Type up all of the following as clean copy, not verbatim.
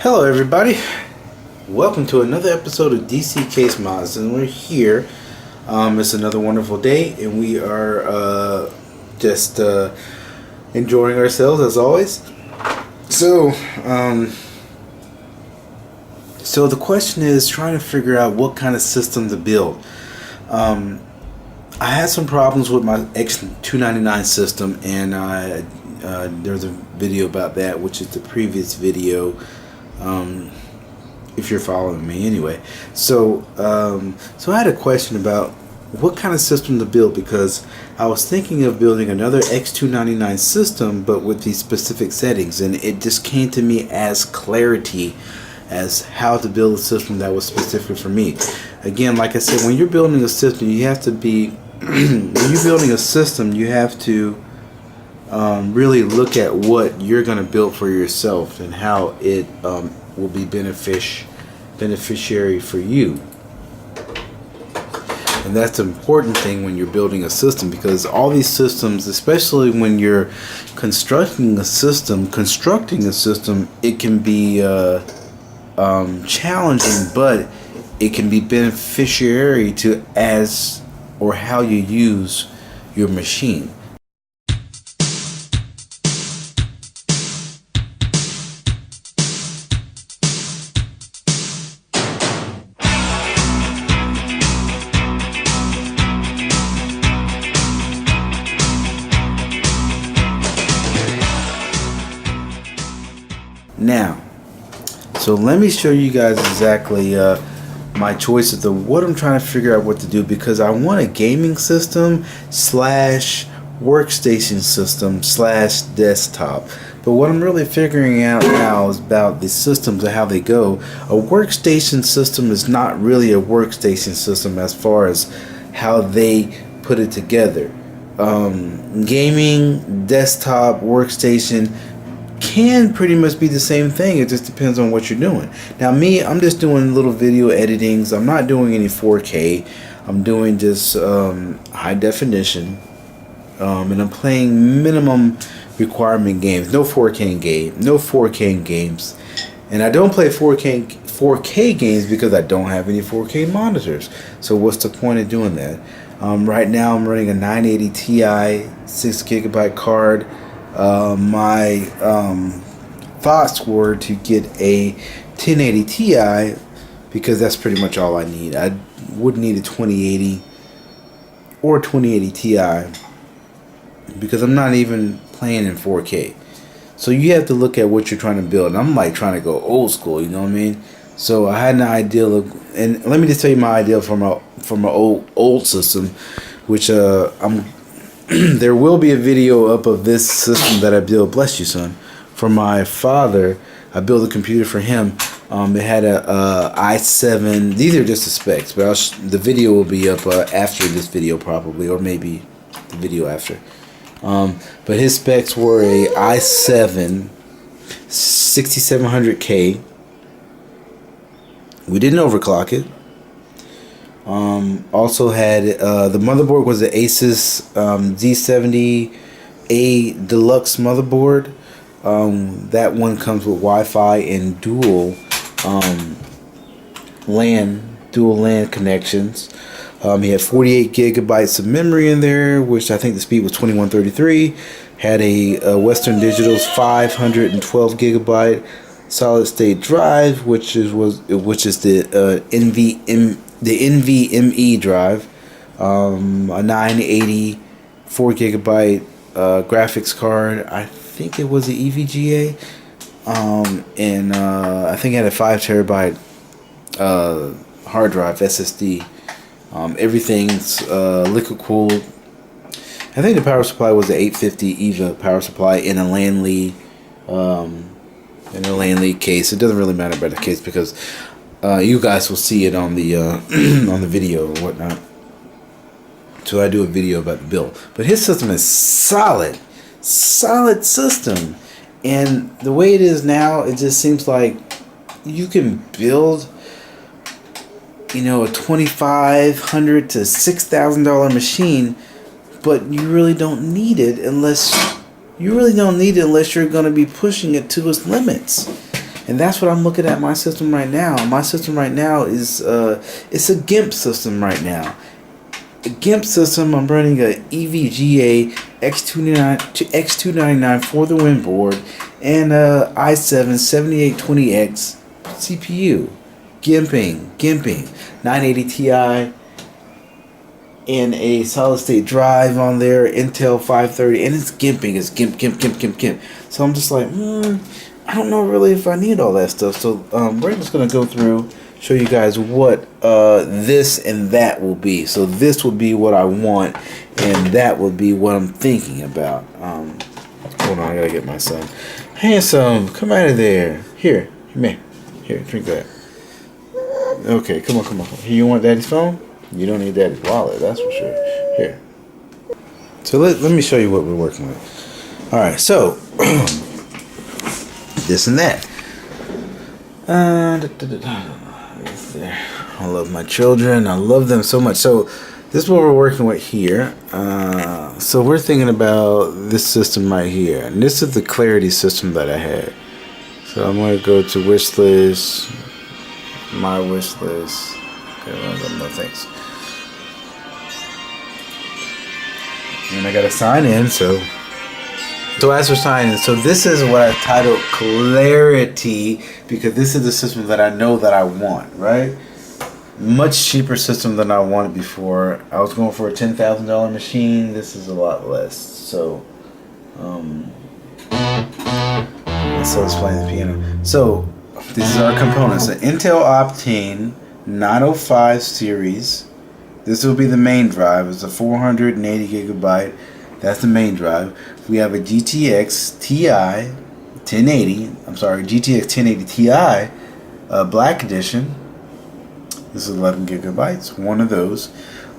Hello everybody, welcome to another episode of DCCASEMODS, and we're here. It's another wonderful day and we are just enjoying ourselves as always. So the question is trying to figure out what kind of system to build. I had some problems with my X299 system, and there's a video about that, which is the previous video. If you're following me anyway. So I had a question about what kind of system to build, because I was thinking of building another X299 system but with these specific settings, and it just came to me as clarity as how to build a system that was specific for me. Again, like I said, when you're building a system, you have to be when you're building a system, you have to really look at what you're going to build for yourself and how it will be beneficiary for you. And that's the important thing when you're building a system, because all these systems, especially when you're constructing a system, it can be challenging, but it can be beneficiary to as or how you use your machine. Now, so let me show you guys exactly my choices of what I'm trying to figure out what to do, because I want a gaming system slash workstation system slash desktop. But what I'm really figuring out now is about the systems and how they go. A workstation system is not really a workstation system as far as how they put it together. Gaming, desktop, workstation can pretty much be the same thing. It just depends on what you're doing. Now me, I'm just doing little video editings. I'm not doing any 4K. I'm doing just high definition, and I'm playing minimum requirement games. No 4K games, and I don't play 4K games because I don't have any 4K monitors. So what's the point of doing that? Right now I'm running a 980 Ti 6GB card. My thoughts were to get a 1080 Ti, because that's pretty much all I need. I wouldn't need a 2080 or 2080 Ti because I'm not even playing in 4K. So you have to look at what you're trying to build. And I'm like trying to go old school, you know what I mean? So I had an idea of, and let me just tell you my idea from my old system, which there will be a video up of this system that I built, bless you son, for my father. I built a computer for him. It had a i7. These are just the specs, but the video will be up after this video probably, or maybe the video after. But his specs were a i7 6700K. We didn't overclock it. Also had the motherboard was the Asus Z70A Deluxe motherboard. That one comes with Wi-Fi and dual LAN connections. He had 48 gigabytes of memory in there, which I think the speed was 2133. Had a Western Digital's 512 gigabyte solid state drive, which is the NVMe drive, a 980 4GB graphics card. I think it was the EVGA, and I think it had a 5TB hard drive SSD. Everything's liquid cooled. I think the power supply was the 850 EVA power supply in a LAN case. It doesn't really matter about the case because you guys will see it on the on the video or whatnot. So I do a video about the build. But his system is solid system, and the way it is now, it just seems like you can build, you know, a $2,500 to $6,000 machine, but you really don't need it unless you're going to be pushing it to its limits. And that's what I'm looking at my system right now. My system right now is it's a GIMP system right now. A GIMP system. I'm running a EVGA X299 for the win board and i7 7820X CPU. Gimping 980 Ti and a solid state drive on there, Intel 530, and it's gimping. It's gimp. So I'm just like, I don't know really if I need all that stuff. So we're just gonna go through, show you guys what this and that will be. So this will be what I want, and that will be what I'm thinking about. Hold on, I gotta get my son. Handsome, come out of there. Here, man. Here, drink that. Okay, come on. Here, you want daddy's phone? You don't need daddy's wallet, that's for sure. Here. So let me show you what we're working with. Alright, so this and that. I love my children. I love them so much. So this is what we're working with here. So we're thinking about this system right here. And this is the Clarity system that I had. So I'm going to go to wish list. My wish list. Okay, no thanks. And I gotta sign in, so as we're signing in, so this is what I titled Clarity, because this is the system that I know that I want, right? Much cheaper system than I wanted before. I was going for a $10,000 machine. This is a lot less. So let's play the piano. So this is our components. An Intel Optane 905 series. This will be the main drive. It's a 480 gigabyte. That's the main drive. We have a GTX TI 1080. I'm sorry, GTX 1080 Ti Black Edition. This is 11 gigabytes. One of those.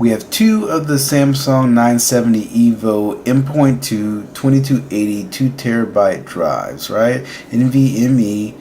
We have two of the Samsung 970 EVO M.2 2280 2 terabyte drives, right? NVMe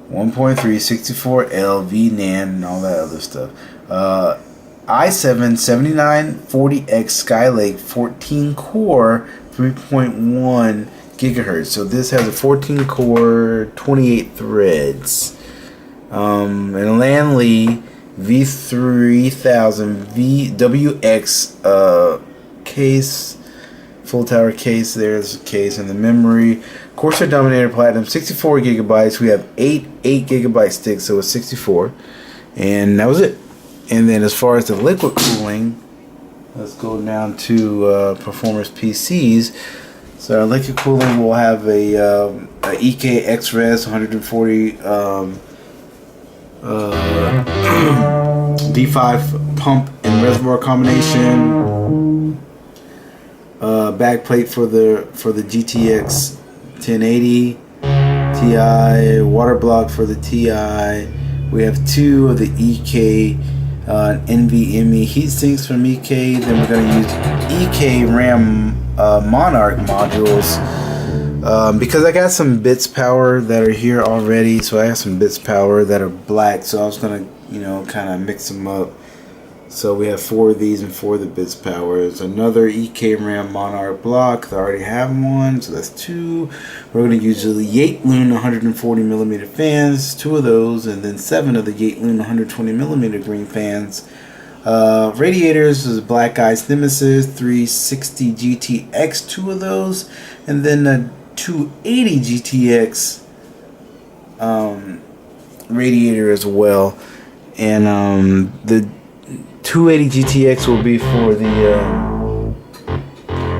1.3 64L VNAND and all that other stuff. i7 7940X Skylake 14 core 3.1 gigahertz. So this has a 14 core 28 threads. And Lanley V3000 VWX case, full tower case. There's a case in the memory. Corsair Dominator Platinum 64 gigabytes. We have 8 gigabyte sticks, so it's 64. And that was it. And then as far as the liquid cooling, let's go down to performance PCs. So our liquid cooling will have a EK X-Res 140 D5 pump and reservoir combination. Back plate for the GTX 1080 Ti. Water block for the Ti. We have two of the EK NVMe heat sinks from EK. Then we're going to use EK RAM Monarch modules because I got some bits power that are here already. So I have some bits power that are black. So I was going to, kind of mix them up. So we have 4 of these and 4 of the bits power. There's another EK RAM Monarch block. I already have one, so that's 2. We're going to use the Yateloon 140mm fans, 2 of those, and then 7 of the Yateloon 120mm green fans. Radiators is Black Ice Nemesis 360 GTX, 2 of those, and then a 280 GTX radiator as well. And the 280 GTX will be for the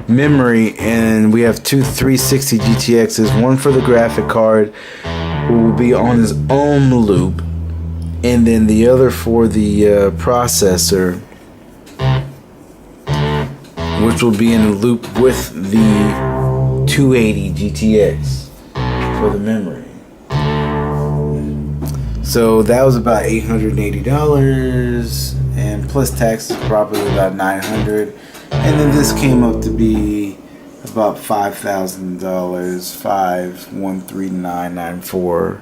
memory, and we have 2 360 GTXs, one for the graphic card who will be on his own loop, and then the other for the processor, which will be in a loop with the 280 GTX for the memory. So that was about $880, and plus taxes probably about $900, and then this came up to be about $5,000, $5,13994,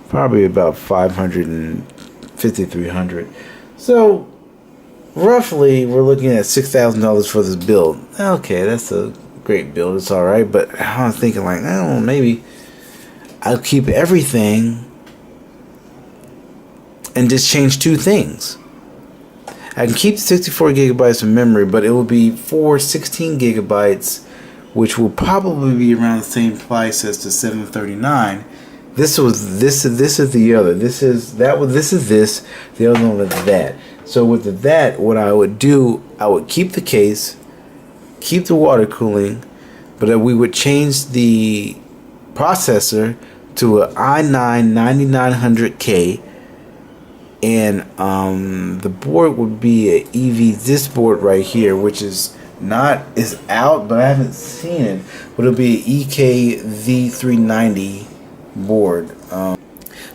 probably about $550-$300. So roughly we're looking at $6,000 for this build. Okay, that's a great build. It's all right, but I'm thinking like, maybe I'll keep everything and just change two things. I can keep 64 gigabytes of memory, but it will be for 16 gigabytes, which will probably be around the same price as the 739. This is the other. This is that. This is this. The other one was that. So with that, what I would do, I would keep the case, keep the water cooling, but we would change the processor to an i9 9900K. And the board would be a this board right here, which is out, but I haven't seen it. But it'll be an EKV390 board.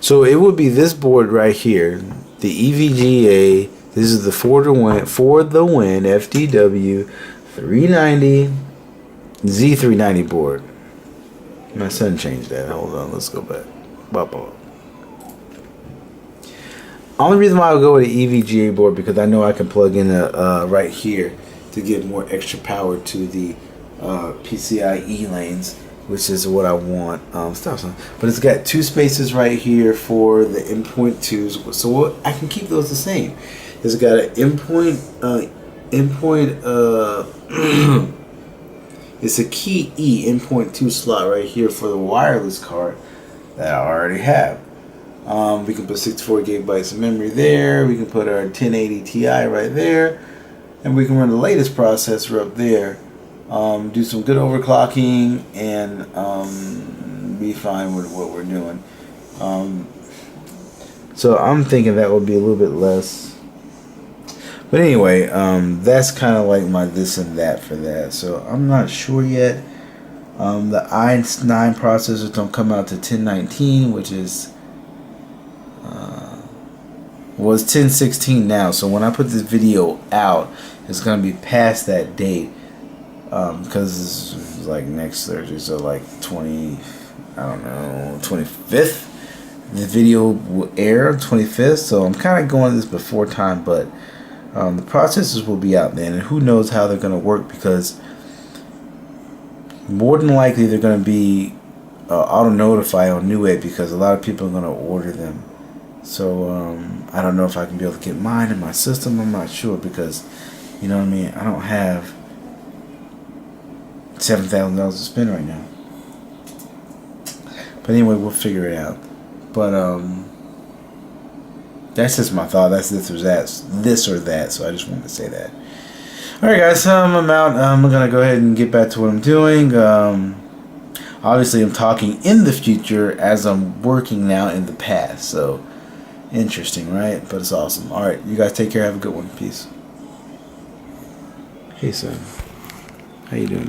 So it would be this board right here, the EVGA. This is the for the win FDW 390 Z390 board. My son changed that. Hold on, let's go back. Only reason why I would go with the EVGA board because I know I can plug in a right here to give more extra power to the PCIe lanes, which is what I want. But it's got two spaces right here for the M.2s, so I can keep those the same. It's got an it's a key E M.2 slot right here for the wireless card that I already have. We can put 64 gigabytes of memory there. We can put our 1080 Ti right there, and we can run the latest processor up there. Do some good overclocking and be fine with what we're doing. So I'm thinking that would be a little bit less. But anyway, that's kind of like my this and that for that. So I'm not sure yet. The i9 processors don't come out to 1019, which is was 1016 now. So when I put this video out, it's gonna be past that date because it's like next Thursday, so like 25th. The video will air 25th, so I'm kind of going this before time, but the processors will be out then, and who knows how they're gonna work, because more than likely they're gonna be auto notify on Newegg because a lot of people are gonna order them. So I don't know if I can be able to get mine in my system. I'm not sure because, you know what I mean, I don't have $7,000 to spend right now. But anyway, we'll figure it out. But that's just my thought. That's this or that. So I just wanted to say that. All right, guys. I'm out. I'm gonna go ahead and get back to what I'm doing. Obviously, I'm talking in the future as I'm working now in the past. So interesting, right? But it's awesome. All right, you guys take care. Have a good one. Peace. Hey, son. How you doing, boy?